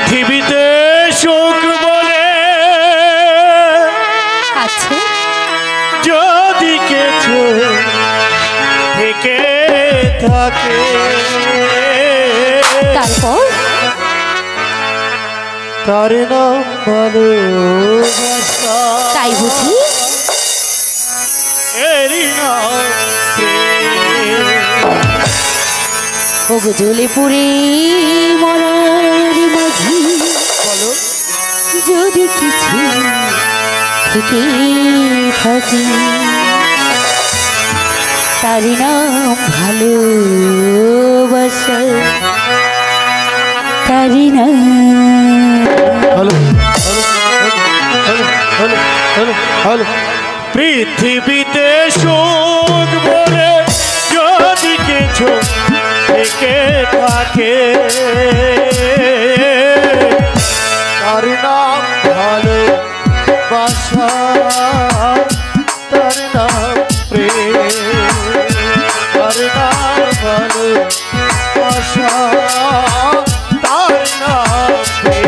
পৃথিবীতে সুখ বলে আচ্ছা যদি কিছু থেকে থাকে তারপর তার নাম ভালোবাসা। তাই বুঝি? এরই নাম প্রেম। ওগো জ্বলে পুড়ে মরার মাঝি বলো যদি কিছু থেকে থাকে তার নাম ভালোবাসা। তার নাম হলো হলো হলো হলো পৃথিবীতে সুখ বলে যদি কিছু থেকে থাকে তার নাম ভালোবাসা। তার নাম প্রেম। তার নাম ভালোবাসা। তার নাম প্রেম।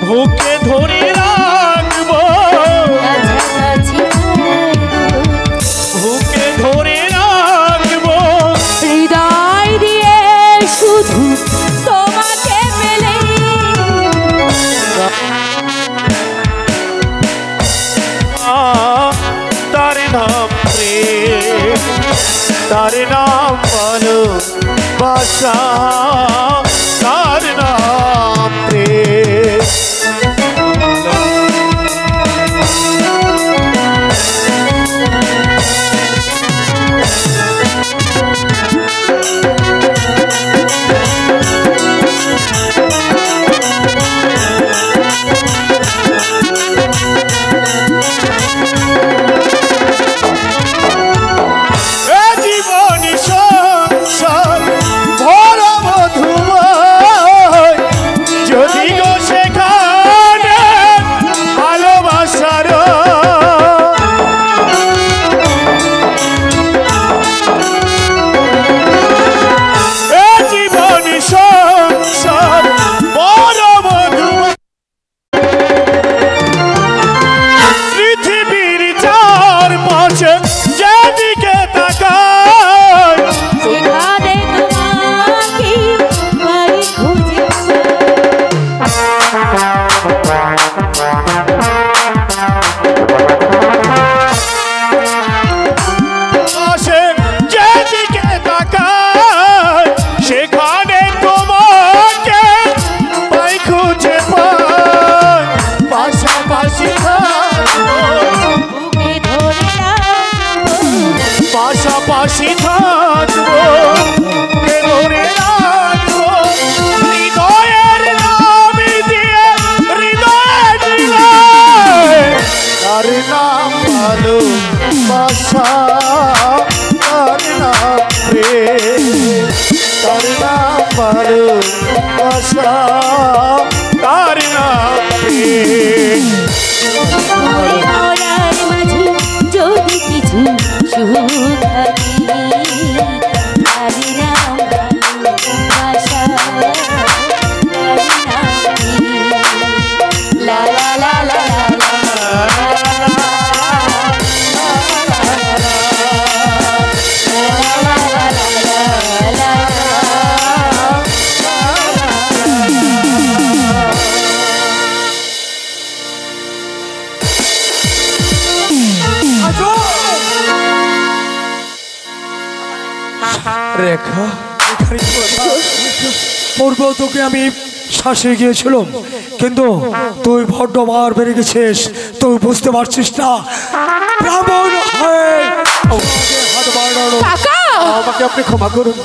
বুকে ধরে রাখবো বুকে ধরে রাখবো হৃদয় দিয়ে শুধু তোমাকে পেলে তার নাম প্রেম। তার নাম ভালোবাসা। তার নাম প্রেম। জীবনী সংসার ভরা মধুময় যদি গো সেখানে ভালোবাসার জীবনী সংসার ভরা মধুময় পৃথিবীর চারপাশে যেদিকে তাকাই সেখানে তোমাকে পাই খুঁজে পাশে যেদিকে তাকাই সেখানে তোমাকে পাই খুঁজে পাই। পাশাপাশি থাকবো বুকে ধরে রাখবো পাশাপাশি থাকবো বুকে ধরে রাখবো হৃদয়ের নাম দিয়ে হৃদয়ে দিলে তার নাম ভালোবাসা। তার নাম প্রেম। তার নাম ভালোবাসা। তার নাম প্রেম। মরার মাঝে যদি কিছু সুখ থাকে তার নাম ভালোবাসা। তার নাম লা লা লা লা রেখা পূর্ব তোকে আমি শাসে গিয়েছিলাম, কিন্তু তুই বড্ড মার বেড়ে গেছিস, তুই বুঝতে পারছিস না। ব্রাহ্মণ হয়ে হাত বাড়ানো, আমাকে আপনি ক্ষমা করুন।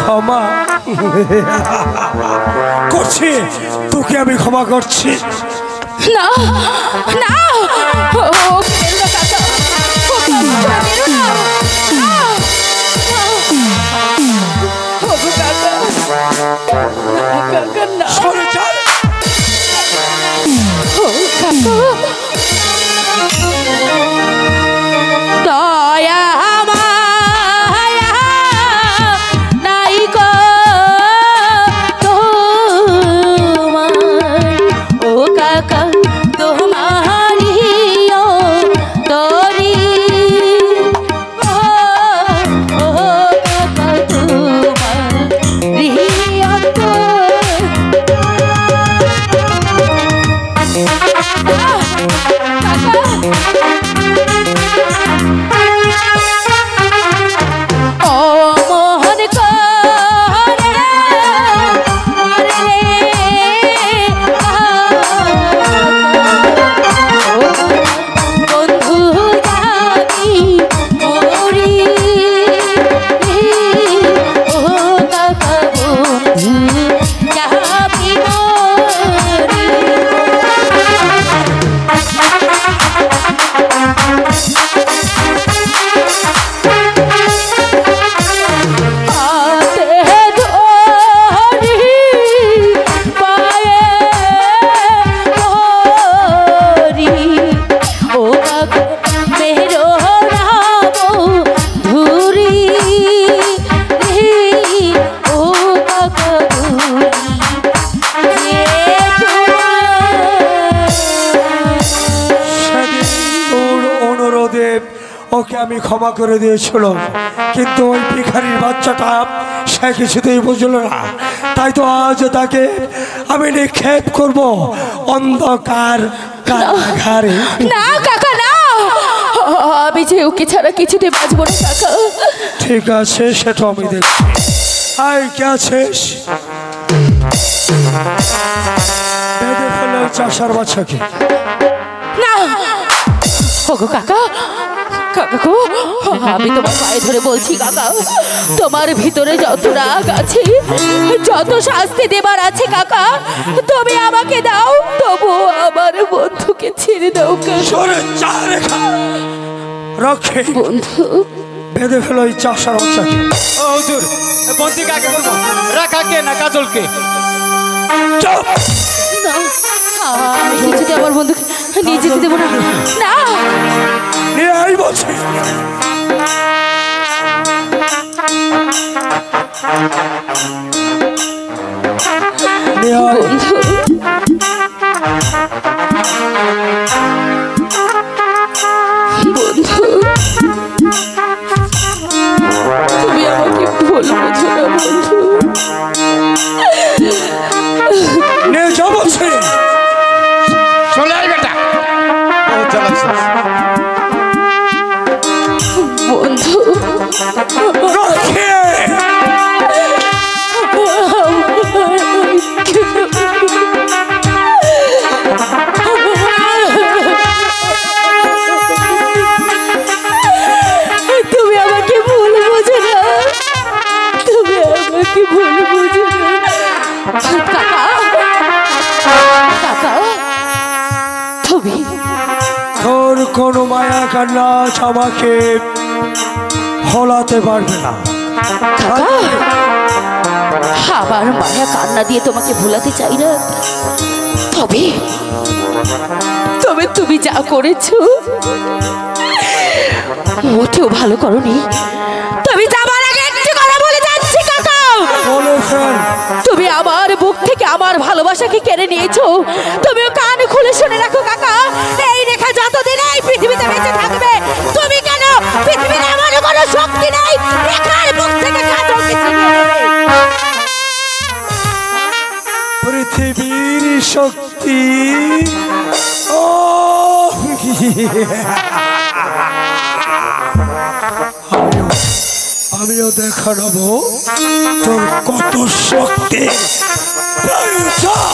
ক্ষমা করছি, তোকে আমি ক্ষমা করছি। না না, ও মেরো না কাকা, ও কাকা মেরো না। ও কাকা, কাকা না। সরে চল। ও কাকা, দয়া মায়া নাই গো তোমার, ও কাকা তোমারি তরি, ও কাকা তোমারি ওকে আমি ক্ষমা করে দিয়েছিলাম, কিন্তু ওই ভিখারির বাচ্চাটা সে কিছুতেই বুঝলো না। তাই তো আজ তাকে আমি নিক্ষেপ করব অন্ধকার কারাগারে। না কাকা না, আমি যে ওকে ছাড়া কিছুতে বাঁচবো না কাকা। ঠিক আছে, সেটা আমি দেখছি। আয় কে আছিস? বেঁধে ফেলে চাষার বাচ্চাকে। না ওগো কাকা, কাকা গো, আমি তোমার পায়ে ধরে বলছি কাকা, তোমার ভিতরে যত রাগ আছে, যত শাস্তি দেবার আছে কাকা, তুমি আমাকে দাও, তবু আমার বন্ধুকে ছেড়ে দাও রক্ষে। বন্ধু বেঁধে ফেলো ওই চাষার বাচ্চাকে। ও হুজুর, বন্দি কাকে করব? রাখাকে না কাজলকে? চুপ! না, আমি কিছুতে আমার বন্ধুকে নিয়ে যেতে দেবো না। না নিয়ে আই বলছি। বন্ধু, বন্ধু তুমি আমাকে ভুল বোঝো না বন্ধু। নিয়ে যা বলছি। চলে আয় বেটা। ও চালাচ্ছে বন্ধু রক্ষে। তুমি আমাকে ভুল বোঝো না, তুমি আমাকে ভুল বোঝো না কাকা। কাকা তুমি তোর কোনো মায়া কান্না আমাকে হলাতে পারবে না। কাকা, আমার মায়া কান্না দিয়ে তোমাকে ভোলাতে চাই না, তবে তবে তুমি যা করেছো মোটেও ভালো করনি। তুমি যাবার আগে একটু কথা বলে যাচ্ছি কাকা। বলে ফেল। তুমি আমার বুক থেকে আমার ভালোবাসাকে কেড়ে নিয়েছো। তুমিও কান খুলে শুনে রাখো কাকা, এই রেখা যতদিন এই পৃথিবীতে বেঁচে থাকবে, তুমি কেন পৃথিবীর এমন কোনো শক্তি নেই রেখার বুক থেকে কাজলকে ছিনিয়ে নেবে। পৃথিবীর শক্তি ও আমিও দেখা নেবো তোর কত শক্তি প্রয়োজন।